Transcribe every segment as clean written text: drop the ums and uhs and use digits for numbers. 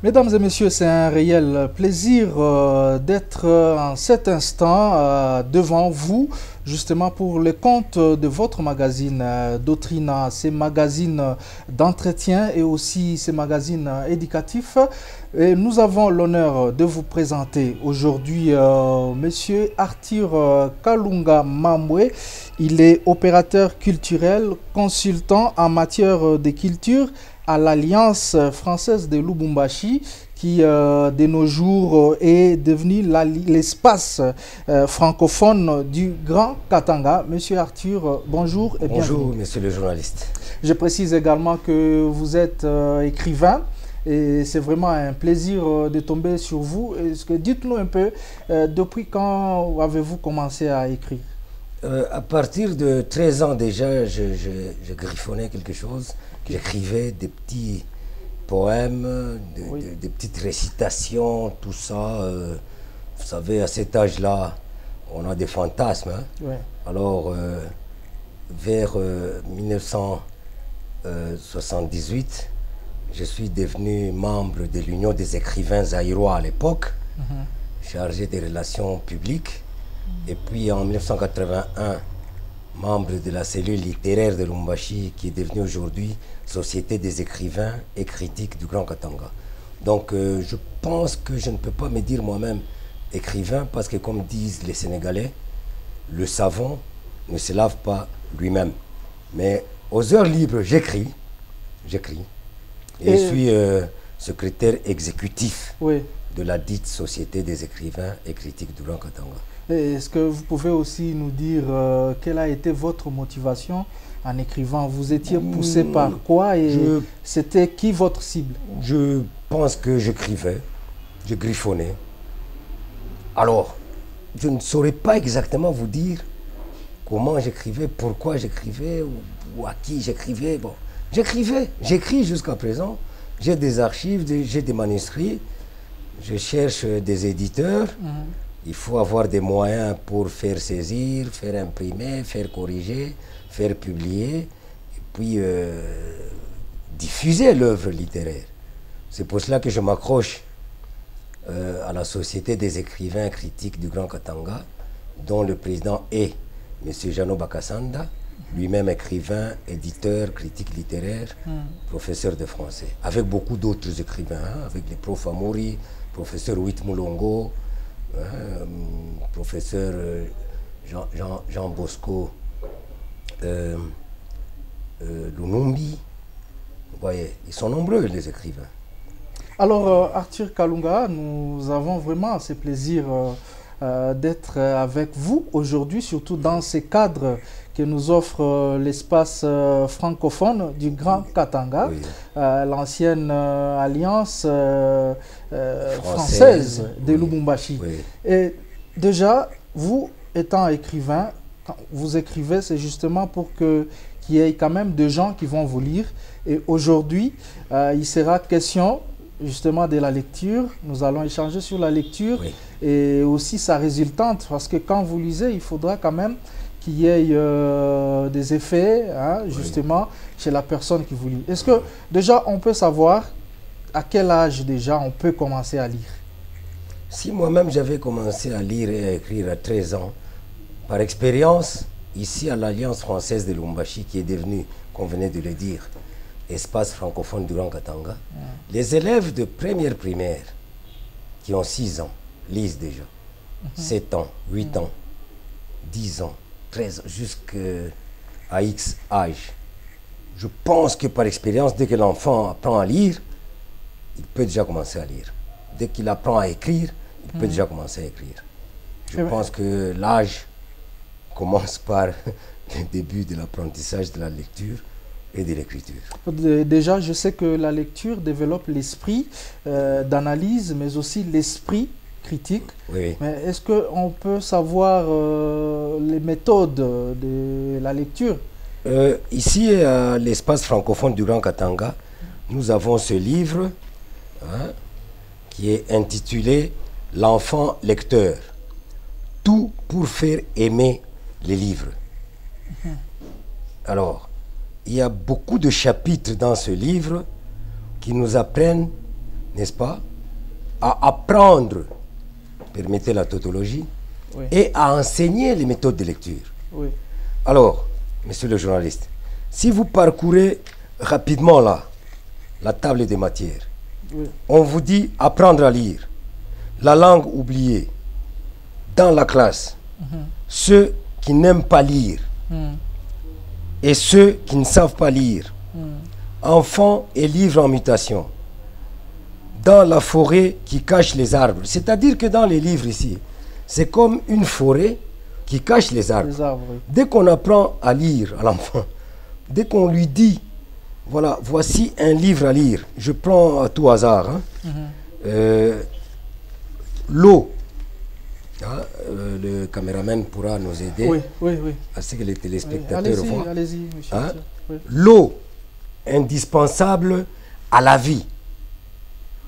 Mesdames et messieurs, c'est un réel plaisir d'être en cet instant devant vous, justement pour les comptes de votre magazine Doctrina, ces magazines d'entretien et aussi ces magazines éducatifs. Et nous avons l'honneur de vous présenter aujourd'hui Monsieur Arthur Kalunga Mambwe. Il est opérateur culturel, consultant en matière de culture à l'Alliance française de Lubumbashi, qui de nos jours est devenu l'espace francophone du Grand Katanga. Monsieur Arthur, bonjour et bienvenue. Bonjour, monsieur le journaliste. Je précise également que vous êtes écrivain et c'est vraiment un plaisir de tomber sur vous. Dites-nous un peu, depuis quand avez-vous commencé à écrire? À partir de 13 ans déjà, je griffonnais quelque chose. J'écrivais des petits poèmes, des petites récitations, tout ça. Vous savez, à cet âge-là, on a des fantasmes. Hein? Ouais. Alors, vers 1978, je suis devenu membre de l'Union des écrivains zaïrois à l'époque, chargé des relations publiques. Et puis en 1981, membre de la cellule littéraire de Lubumbashi, qui est devenue aujourd'hui Société des écrivains et critiques du Grand Katanga. Donc je pense que je ne peux pas me dire moi-même écrivain, parce que comme disent les Sénégalais, le savon ne se lave pas lui-même. Mais aux heures libres, j'écris. Et je suis secrétaire exécutif de la dite Société des écrivains et critiques du Grand Katanga. Est-ce que vous pouvez aussi nous dire quelle a été votre motivation en écrivant? Vous étiez poussé par quoi et c'était qui votre cible? Je pense que j'écrivais, je griffonnais. Alors, je ne saurais pas exactement vous dire comment j'écrivais, pourquoi j'écrivais ou à qui j'écrivais. Bon, j'écris jusqu'à présent. J'ai des archives, j'ai des manuscrits. Je cherche des éditeurs. Il faut avoir des moyens pour faire saisir, faire imprimer, faire corriger, faire publier, et puis diffuser l'œuvre littéraire. C'est pour cela que je m'accroche à la Société des écrivains critiques du Grand Katanga, dont le président est M. Jano Bakasanda, lui-même écrivain, éditeur, critique littéraire, professeur de français, avec beaucoup d'autres écrivains, hein, avec les profs Amouri, professeur Huit Moulongo, professeur Jean Bosco Lunumbi. Vous voyez, ils sont nombreux les écrivains. Alors Arthur Kalunga, nous avons vraiment ce plaisir d'être avec vous aujourd'hui, surtout dans ces cadres que nous offre l'espace francophone du Grand Katanga, l'ancienne alliance française de Lubumbashi. Et déjà, vous étant écrivain, quand vous écrivez, c'est justement pour qu'il y ait quand même de gens qui vont vous lire. Et aujourd'hui, il sera question justement de la lecture. Nous allons échanger sur la lecture et aussi sa résultante, parce que quand vous lisez, il faudra quand même qu'il y ait des effets, hein, justement, chez la personne qui vous lit. Est-ce que déjà on peut savoir à quel âge déjà on peut commencer à lire? Si moi-même j'avais commencé à lire et à écrire à 13 ans, par expérience, ici à l'Alliance française de Lubumbashi, qui est devenue, comme venait de le dire, espace francophone du Grand Katanga, les élèves de première primaire qui ont 6 ans lisent déjà, 7 ans, 8 ans, 10 ans, 13 ans, jusqu'à X âge. Je pense que par expérience, dès que l'enfant apprend à lire, il peut déjà commencer à lire. Dès qu'il apprend à écrire, il peut déjà commencer à écrire. Je pense que l'âge commence par le début de l'apprentissage de la lecture et de l'écriture. Déjà, je sais que la lecture développe l'esprit d'analyse, mais aussi l'esprit critique. Oui. Mais est-ce qu'on peut savoir les méthodes de la lecture? Ici, à l'espace francophone du Grand Katanga, nous avons ce livre qui est intitulé « L'enfant lecteur ». Tout pour faire aimer les livres. Alors, il y a beaucoup de chapitres dans ce livre qui nous apprennent, n'est-ce pas, à apprendre, permettez la tautologie, Oui. et à enseigner les méthodes de lecture. Oui. Alors, monsieur le journaliste, si vous parcourez rapidement là, la table des matières, Oui. on vous dit apprendre à lire, la langue oubliée, dans la classe, ceux qui n'aiment pas lire et ceux qui ne savent pas lire, enfants et livres en mutation, dans la forêt qui cache les arbres. C'est-à-dire que dans les livres ici, c'est comme une forêt qui cache les arbres. Les arbres, oui. Dès qu'on apprend à lire à l'enfant, dès qu'on lui dit, voilà, voici un livre à lire, je prends à tout hasard, l'eau, le caméraman pourra nous aider Oui, oui, oui. à ce que les téléspectateurs Allez-y, voient. allez-y, monsieur. Hein? Oui. L'eau, indispensable à la vie.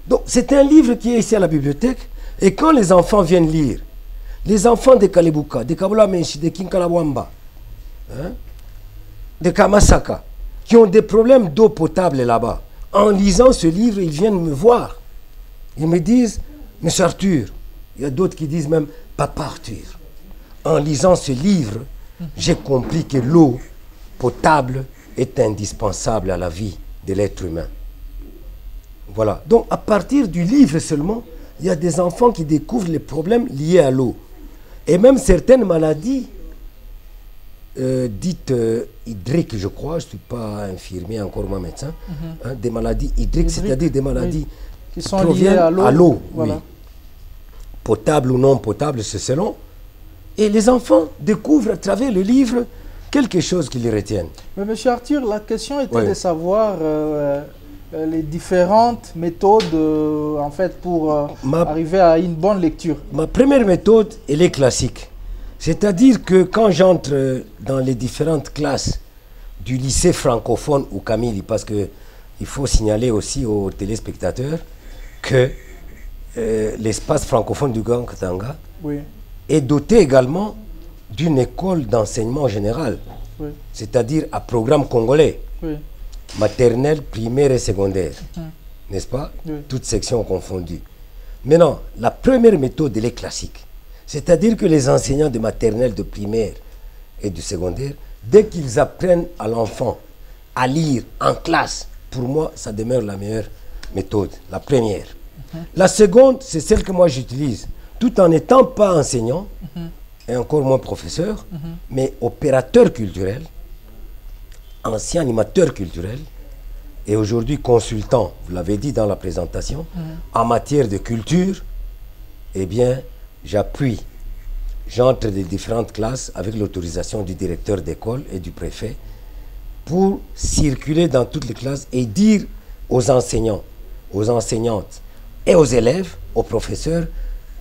Donc, c'est un livre qui est ici à la bibliothèque, et quand les enfants viennent lire, les enfants de Kalebuka, de Kabulamenshi, de Kinkalawamba, de Kamasaka, qui ont des problèmes d'eau potable là-bas, en lisant ce livre, ils viennent me voir. Ils me disent, Monsieur Arthur, il y a d'autres qui disent même, Papa Arthur, en lisant ce livre, j'ai compris que l'eau potable est indispensable à la vie de l'être humain. Voilà. Donc, à partir du livre seulement, il y a des enfants qui découvrent les problèmes liés à l'eau. Et même certaines maladies, dites hydriques, je crois, je ne suis pas infirmier, encore moins médecin, des maladies hydriques, c'est-à-dire des maladies qui sont liées à l'eau. Voilà. Oui. Potable ou non potable, c'est selon. Et les enfants découvrent à travers le livre quelque chose qui les retienne. Mais monsieur Arthur, la question était de savoir les différentes méthodes en fait pour arriver à une bonne lecture. Ma première méthode, elle est classique. C'est-à-dire que quand j'entre dans les différentes classes du lycée francophone ou Camille, parce qu'il faut signaler aussi aux téléspectateurs que l'espace francophone du Grand Katanga est doté également d'une école d'enseignement général, c'est-à-dire à programme congolais, maternelle, primaire et secondaire, n'est-ce pas? Toutes sections confondues. Maintenant, la première méthode, elle est classique. C'est-à-dire que les enseignants de maternelle, de primaire et du secondaire, dès qu'ils apprennent à l'enfant à lire en classe, pour moi, ça demeure la meilleure méthode, la première. La seconde, c'est celle que moi j'utilise, tout en n'étant pas enseignant, et encore moins professeur, mais opérateur culturel, ancien animateur culturel, et aujourd'hui consultant, vous l'avez dit dans la présentation, en matière de culture, eh bien, j'appuie, j'entre dans les différentes classes avec l'autorisation du directeur d'école et du préfet pour circuler dans toutes les classes et dire aux enseignants, aux enseignantes et aux élèves, aux professeurs,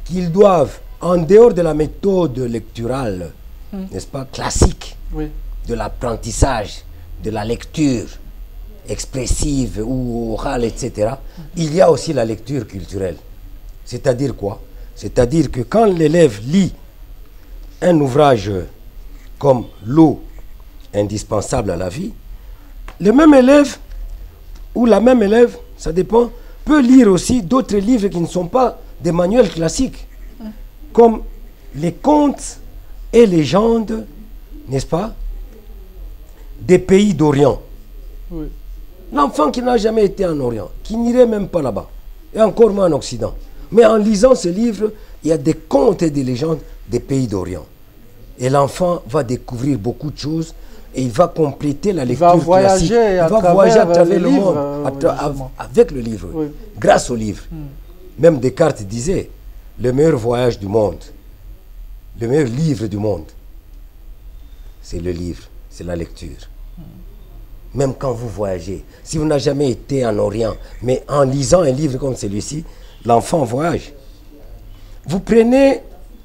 qu'ils doivent, en dehors de la méthode lecturale, n'est-ce pas, classique, de l'apprentissage, de la lecture expressive ou orale, etc., il y a aussi la lecture culturelle. C'est-à-dire quoi? C'est-à-dire que quand l'élève lit un ouvrage comme l'eau indispensable à la vie, le même élève ou la même élève, ça dépend, peut lire aussi d'autres livres qui ne sont pas des manuels classiques, comme les contes et légendes, n'est-ce pas, des pays d'Orient. L'enfant qui n'a jamais été en Orient, qui n'irait même pas là-bas, et encore moins en Occident. Mais en lisant ce livre, il y a des contes et des légendes des pays d'Orient. Et l'enfant va découvrir beaucoup de choses et il va compléter la lecture classique. Il va voyager à travers le monde avec le livre, grâce au livre. Même Descartes disait, le meilleur voyage du monde, le meilleur livre du monde, c'est le livre, c'est la lecture. Même quand vous voyagez, si vous n'avez jamais été en Orient, mais en lisant un livre comme celui-ci, l'enfant voyage. Vous prenez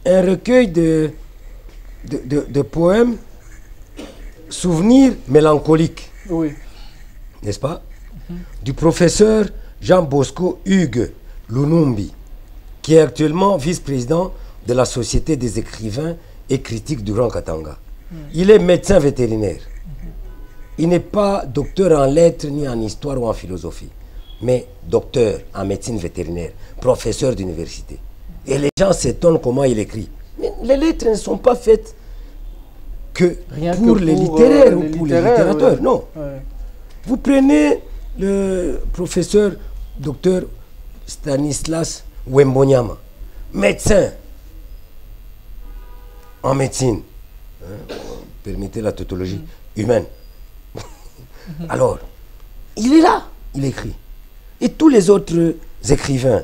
un recueil de poèmes, souvenirs mélancoliques, Oui. n'est-ce pas? Du professeur Jean Bosco Hugues Lunumbi, qui est actuellement vice-président de la Société des écrivains et critiques du Grand Katanga. Il est médecin vétérinaire. Il n'est pas docteur en lettres, ni en histoire ou en philosophie, mais docteur en médecine vétérinaire, professeur d'université. Et les gens s'étonnent comment il écrit. Mais les lettres ne sont pas faites que pour les littéraires ou pour les littérateurs, non. Ouais. Vous prenez le professeur docteur Stanislas Wembonyama, médecin en médecine, hein, permettez la tautologie humaine. Alors, il est là, il écrit. Et tous les autres écrivains,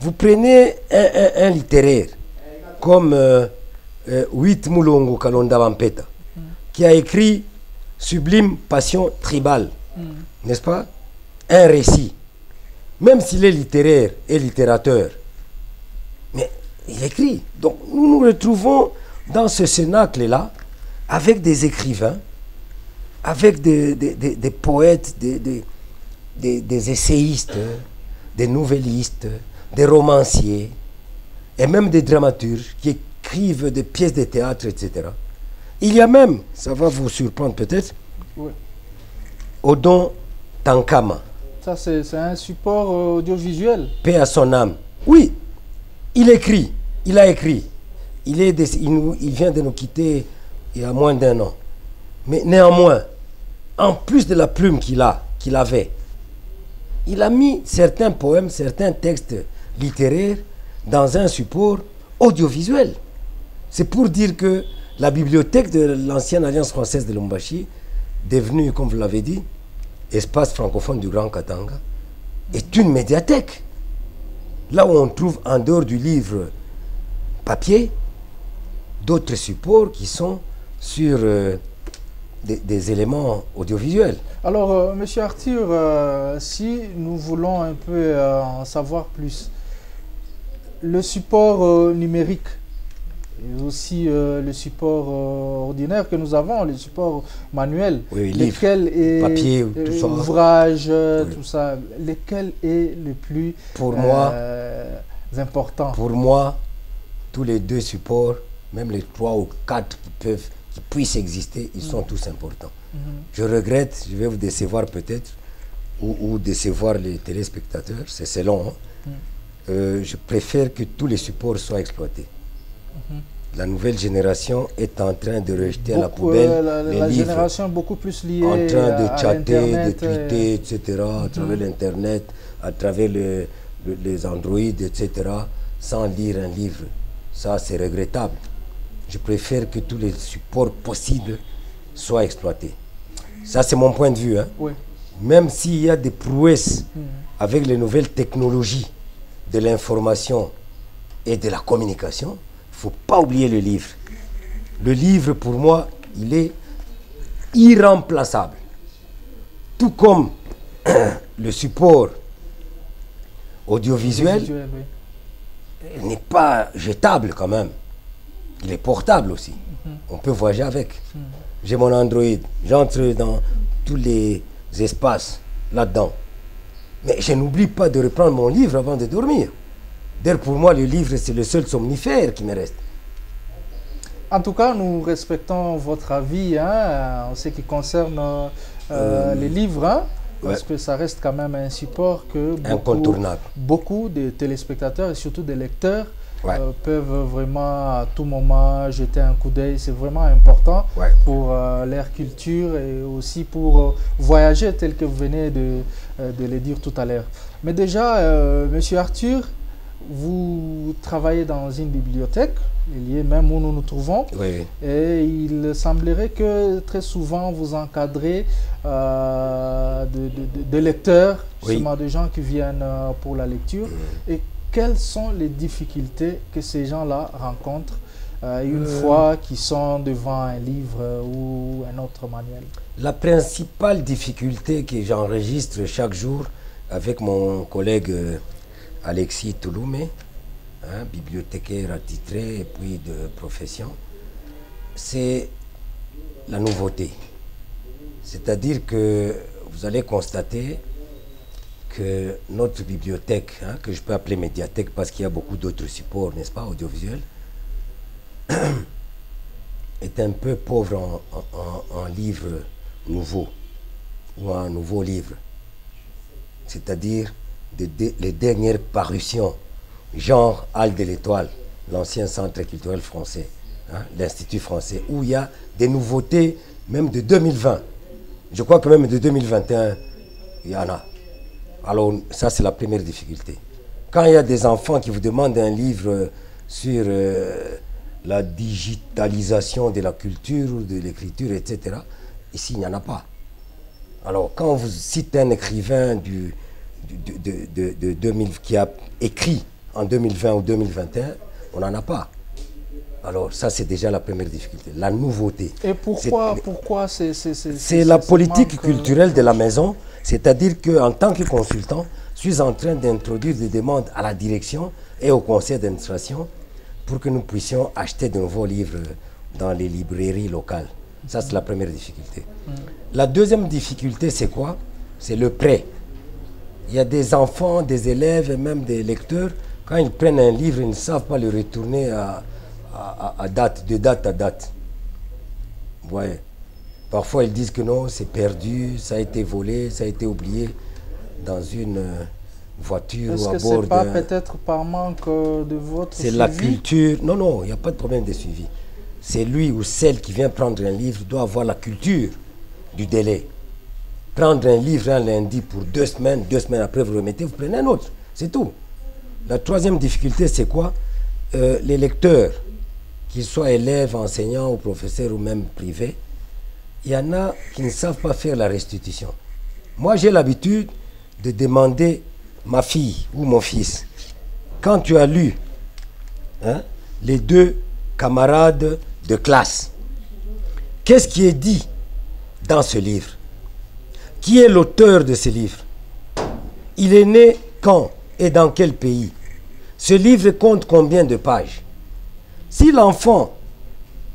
vous prenez un littéraire comme Huit Mulongo Kalonda Wampeta, qui a écrit Sublime Passion Tribale, n'est-ce pas? Un récit. Même s'il est littéraire et littérateur, mais il écrit. Donc nous nous retrouvons dans ce cénacle-là avec des écrivains, avec des poètes, des essayistes, des nouvellistes, des romanciers, et même des dramaturges qui écrivent des pièces de théâtre, etc. Il y a même, ça va vous surprendre peut-être, Oui. Odon Tankama. Ça, c'est un support audiovisuel. Paix à son âme. Oui, il écrit, il a écrit. Il vient de nous quitter il y a moins d'1 an. Mais néanmoins, en plus de la plume qu'il avait, il a mis certains poèmes, certains textes littéraires dans un support audiovisuel. C'est pour dire que la bibliothèque de l'ancienne Alliance française de Lubumbashi, devenue, comme vous l'avez dit, espace francophone du Grand Katanga, est une médiathèque. Là où on trouve, en dehors du livre papier, d'autres supports qui sont sur des éléments audiovisuels. Alors, Monsieur Arthur, si nous voulons un peu en savoir plus, le support numérique et aussi le support ordinaire que nous avons, le support manuel, oui, lequel est papier, tout ça. Ouvrage, Oui. tout ça, lequel est le plus Pour moi, important? Pour moi, tous les deux supports, même les 3 ou 4 qui puissent exister, ils sont tous importants. Je regrette, je vais vous décevoir peut-être, ou décevoir les téléspectateurs, c'est selon. Hein. Je préfère que tous les supports soient exploités. La nouvelle génération est en train de rejeter à la poubelle les la livres, génération beaucoup plus liée en train de à chatter, de Internet, tweeter, etc., à travers l'Internet, à travers les Android, etc., sans lire un livre. Ça, c'est regrettable. Je préfère que tous les supports possibles soient exploités. Ça, c'est mon point de vue. Hein. Oui. Même s'il y a des prouesses avec les nouvelles technologies de l'information et de la communication, il ne faut pas oublier le livre. Le livre, pour moi, il est irremplaçable. Tout comme le support audiovisuel n'est pas jetable quand même. Il est portable aussi. On peut voyager avec. J'ai mon Android, j'entre dans tous les espaces là-dedans. Mais je n'oublie pas de reprendre mon livre avant de dormir. D'ailleurs, pour moi, le livre, c'est le seul somnifère qui me reste. En tout cas, nous respectons votre avis en ce qui concerne les livres, hein, parce que ça reste quand même un support que beaucoup de téléspectateurs et surtout des lecteurs peuvent vraiment à tout moment jeter un coup d'œil. C'est vraiment important pour leur culture et aussi pour voyager tel que vous venez de le dire tout à l'heure. Mais déjà, Monsieur Arthur, vous travaillez dans une bibliothèque, il y est même où nous nous trouvons, et il semblerait que très souvent vous encadrez de lecteurs, justement de gens qui viennent pour la lecture. Et quelles sont les difficultés que ces gens-là rencontrent une fois qu'ils sont devant un livre ou un autre manuel? La principale difficulté que j'enregistre chaque jour avec mon collègue Alexis Touloumé, bibliothécaire attitré et puis de profession, c'est la nouveauté. C'est-à-dire que vous allez constater que notre bibliothèque, que je peux appeler médiathèque parce qu'il y a beaucoup d'autres supports, n'est-ce pas, audiovisuels, est un peu pauvre en livres nouveaux ou en nouveaux livres. C'est-à-dire les dernières parutions, genre Halle de l'Étoile, l'ancien centre culturel français, l'Institut français, où il y a des nouveautés même de 2020. Je crois que même de 2021, il y en a. Alors ça, c'est la première difficulté. Quand il y a des enfants qui vous demandent un livre sur la digitalisation de la culture ou de l'écriture, etc., ici, il n'y en a pas. Alors, quand on vous cite un écrivain de 2000, qui a écrit en 2020 ou 2021, on n'en a pas. Alors, ça, c'est déjà la première difficulté, la nouveauté. Et pourquoi c'est la politique culturelle de la maison, c'est-à-dire qu'en tant que consultant, je suis en train d'introduire des demandes à la direction et au conseil d'administration pour que nous puissions acheter de nouveaux livres dans les librairies locales. Ça, c'est la première difficulté. La deuxième difficulté, c'est quoi? C'est le prêt. Il y a des enfants, des élèves et même des lecteurs, quand ils prennent un livre, ils ne savent pas le retourner à date, de date à date. Vous voyez? Parfois, ils disent que non, c'est perdu, ça a été volé, ça a été oublié dans une voiture ou à bord. Est-ce que c'est pas peut-être par manque de votre suivi? C'est la culture. Non, non, il n'y a pas de problème de suivi. C'est lui ou celle qui vient prendre un livre doit avoir la culture du délai. Prendre un livre un lundi pour 2 semaines après vous remettez, vous prenez un autre. C'est tout. La troisième difficulté, c'est quoi? Les lecteurs, qu'ils soient élèves, enseignants ou professeurs ou même privés, il y en a qui ne savent pas faire la restitution. Moi, j'ai l'habitude de demander ma fille ou mon fils, quand tu as lu les 2 camarades de classe, qu'est-ce qui est dit dans ce livre? Qui est l'auteur de ce livre? Il est né quand et dans quel pays? Ce livre compte combien de pages? Si l'enfant,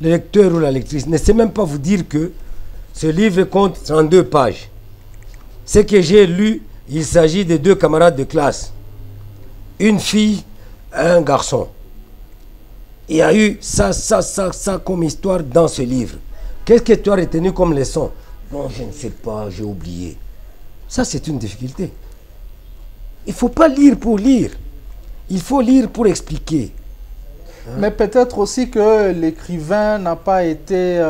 le lecteur ou la lectrice ne sait même pas vous dire que ce livre compte 32 pages, ce que j'ai lu, il s'agit de 2 camarades de classe, une fille et un garçon. Il y a eu ça comme histoire dans ce livre. Qu'est-ce que tu as retenu comme leçon? Non, je ne sais pas, j'ai oublié. Ça, c'est une difficulté. Il ne faut pas lire pour lire. Il faut lire pour expliquer. Mais peut-être aussi que l'écrivain n'a pas été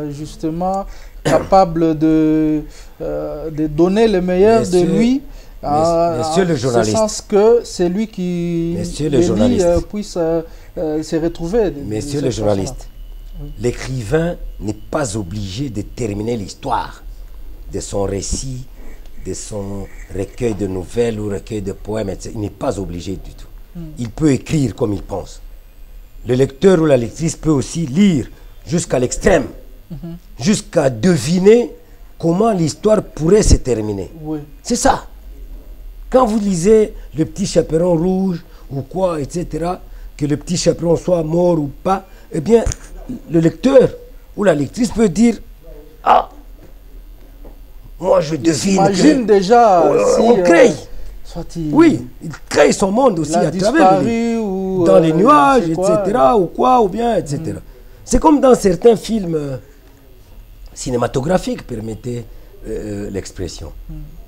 justement capable de donner le meilleur de lui. Monsieur le journaliste. En ce sens que c'est lui qui puisse se retrouver. Monsieur le journaliste, l'écrivain n'est pas obligé de terminer l'histoire de son récit, de son recueil de nouvelles ou recueil de poèmes, etc. Il n'est pas obligé du tout. Il peut écrire comme il pense. Le lecteur ou la lectrice peut aussi lire jusqu'à l'extrême, jusqu'à deviner comment l'histoire pourrait se terminer. Oui. C'est ça. Quand vous lisez Le Petit Chaperon Rouge ou quoi, etc., que le petit chaperon soit mort ou pas, eh bien, le lecteur ou la lectrice peut dire « Ah, moi je devine imagine que... déjà on crée. Oui, il crée son monde aussi à travers dans les nuages, etc., ou quoi, ou bien, etc. C'est comme dans certains films cinématographiques, permettez l'expression.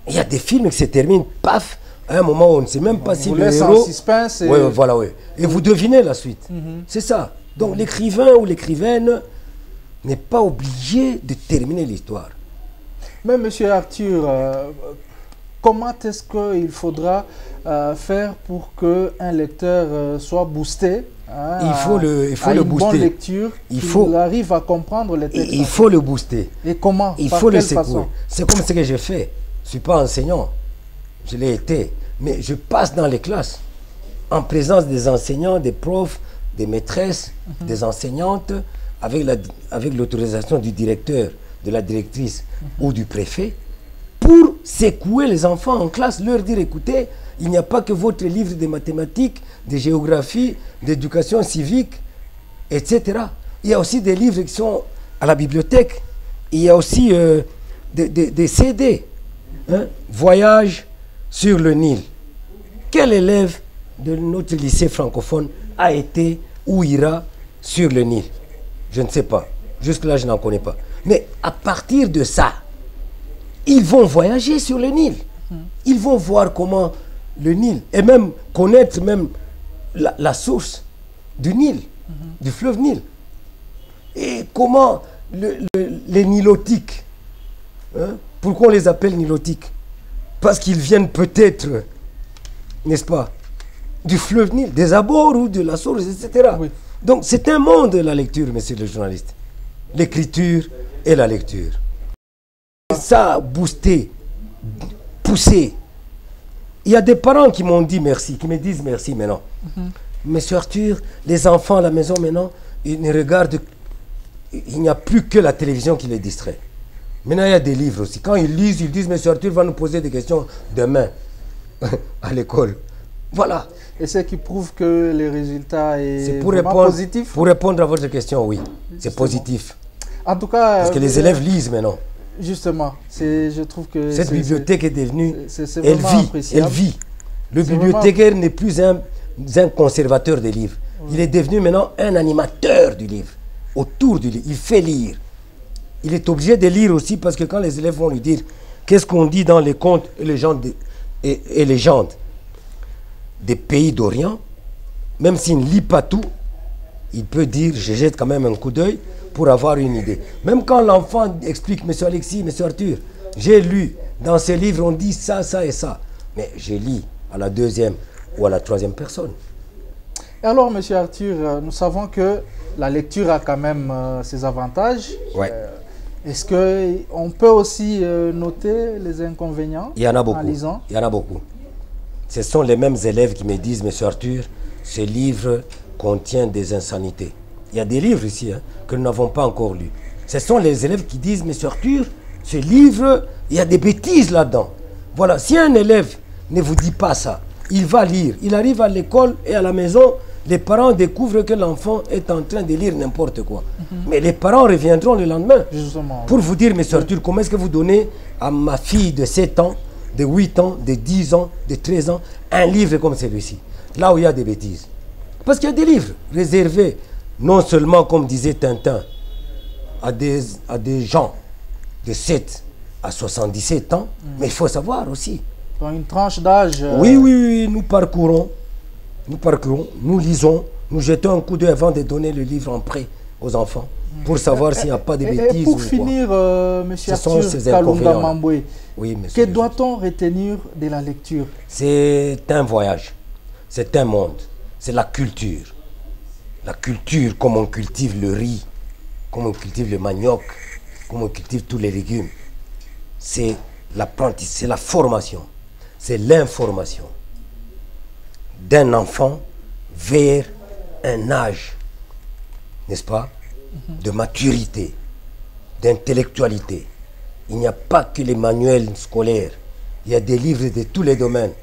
Il y a des films qui se terminent, paf, à un moment où on ne sait même pas si le héros... en suspense. Oui, voilà, oui. Et vous devinez la suite. C'est ça. Donc l'écrivain ou l'écrivaine n'est pas obligé de terminer l'histoire. Mais monsieur Arthur, comment est-ce qu'il faudra faire pour qu'un lecteur soit boosté il faut le booster. Bonne lecture, qu'il arrive à comprendre les textes. Il faut le booster. Et comment? Il faut le secouer. C'est comme ce que j'ai fait. Je ne suis pas enseignant. Je l'ai été. Mais je passe dans les classes, en présence des enseignants, des profs, des maîtresses, des enseignantes, avec l'autorisation du directeur, de la directrice ou du préfet, pour secouer les enfants en classe, leur dire, écoutez, il n'y a pas que votre livre de mathématiques, de géographie, d'éducation civique, etc. Il y a aussi des livres qui sont à la bibliothèque. Il y a aussi des CD. Hein? Voyage sur le Nil. Quel élève de notre lycée francophone a été ou ira sur le Nil? Je ne sais pas. Jusque-là, je n'en connais pas. Mais à partir de ça, ils vont voyager sur le Nil. Ils vont voir comment le Nil, et même connaître même la source du Nil, du fleuve Nil. Et comment les nilotiques, hein, pourquoi on les appelle nilotiques? Parce qu'ils viennent peut-être, n'est-ce pas, du fleuve Nil, des abords ou de la source, etc. Oui. Donc c'est un monde, la lecture, monsieur le journaliste. L'écriture et la lecture. Et ça a boosté, poussé. Il y a des parents qui m'ont dit merci, qui me disent merci maintenant. Monsieur Arthur, les enfants à la maison maintenant, ils ne regardent, il n'y a plus que la télévision qui les distrait. Maintenant, il y a des livres aussi. Quand ils lisent, ils disent, Monsieur Arthur va nous poser des questions demain à l'école. Voilà. Et c'est qui prouve que les résultats sont positifs? Pour répondre à votre question, oui. C'est positif. En tout cas... Parce que les élèves lisent maintenant. Justement, je trouve que... Cette bibliothèque est devenue... Elle vit. Le bibliothécaire n'est plus un conservateur des livres. Oui. Il est devenu maintenant un animateur du livre. Autour du livre. Il fait lire. Il est obligé de lire aussi parce que quand les élèves vont lui dire qu'est-ce qu'on dit dans les contes et légendes des pays d'Orient, même s'il ne lit pas tout, il peut dire, je jette quand même un coup d'œil pour avoir une idée. Même quand l'enfant explique, Monsieur Alexis, Monsieur Arthur, j'ai lu, dans ces livres on dit ça, ça et ça. Mais je lis à la deuxième ou à la troisième personne. Et alors, Monsieur Arthur, nous savons que la lecture a quand même ses avantages. Ouais. Est-ce qu'on peut aussi noter les inconvénients? Il y en a beaucoup. En lisant? Il y en a beaucoup. Ce sont les mêmes élèves qui me disent, Monsieur Arthur, ce livre contient des insanités. Il y a des livres ici hein, que nous n'avons pas encore lus. Ce sont les élèves qui disent, Monsieur Arthur, ce livre, il y a des bêtises là-dedans. Voilà, si un élève ne vous dit pas ça, il va lire. Il arrive à l'école et à la maison, les parents découvrent que l'enfant est en train de lire n'importe quoi. Mais les parents reviendront le lendemain. Justement, pour vous dire, Monsieur Arthur, comment est-ce que vous donnez à ma fille de 7 ans, de 8 ans, de 10 ans, de 13 ans, un livre comme celui-ci, là où il y a des bêtises. Parce qu'il y a des livres réservés, non seulement, comme disait Tintin, à des gens de 7 à 77 ans, mais il faut savoir aussi. Dans une tranche d'âge... Oui, nous parcourons, nous lisons, nous jetons un coup d'œil avant de donner le livre en prêt aux enfants, pour savoir s'il n'y a pas de bêtises. Et pour finir, Monsieur Arthur Kalunga Mamboué, oui, que doit-on retenir de la lecture? C'est un voyage, c'est un monde, c'est la culture. La culture, comme on cultive le riz, comme on cultive le manioc, comme on cultive tous les légumes. C'est l'apprentissage, c'est la formation, c'est l'information d'un enfant vers un âge, n'est-ce pas, de maturité, d'intellectualité. Il n'y a pas que les manuels scolaires. Il y a des livres de tous les domaines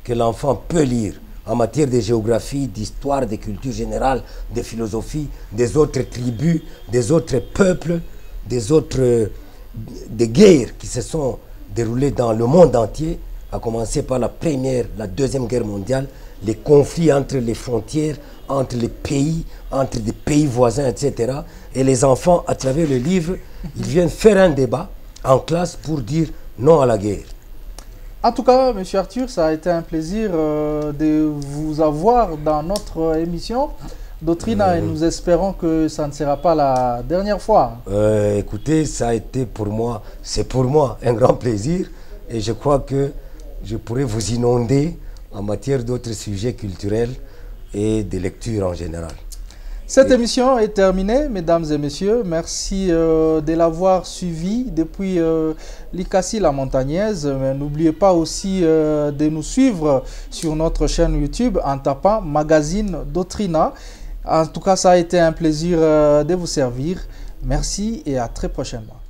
que l'enfant peut lire en matière de géographie, d'histoire, de culture générale, de philosophie, des autres tribus, des autres peuples, des guerres qui se sont déroulées dans le monde entier, à commencer par la Première, la Deuxième Guerre mondiale, les conflits entre les frontières, entre les pays, entre des pays voisins, etc. Et les enfants, à travers le livre, ils viennent faire un débat en classe pour dire non à la guerre. En tout cas, Monsieur Arthur, ça a été un plaisir de vous avoir dans notre émission Doctrina et nous espérons que ça ne sera pas la dernière fois. Écoutez, ça a été pour moi, c'est pour moi un grand plaisir et je crois que je pourrais vous inonder en matière d'autres sujets culturels et de lecture en général. Cette émission est terminée, mesdames et messieurs. Merci de l'avoir suivi depuis l'Icassi la Montagnaise. N'oubliez pas aussi de nous suivre sur notre chaîne YouTube en tapant Magazine Doctrina. En tout cas, ça a été un plaisir de vous servir. Merci et à très prochainement.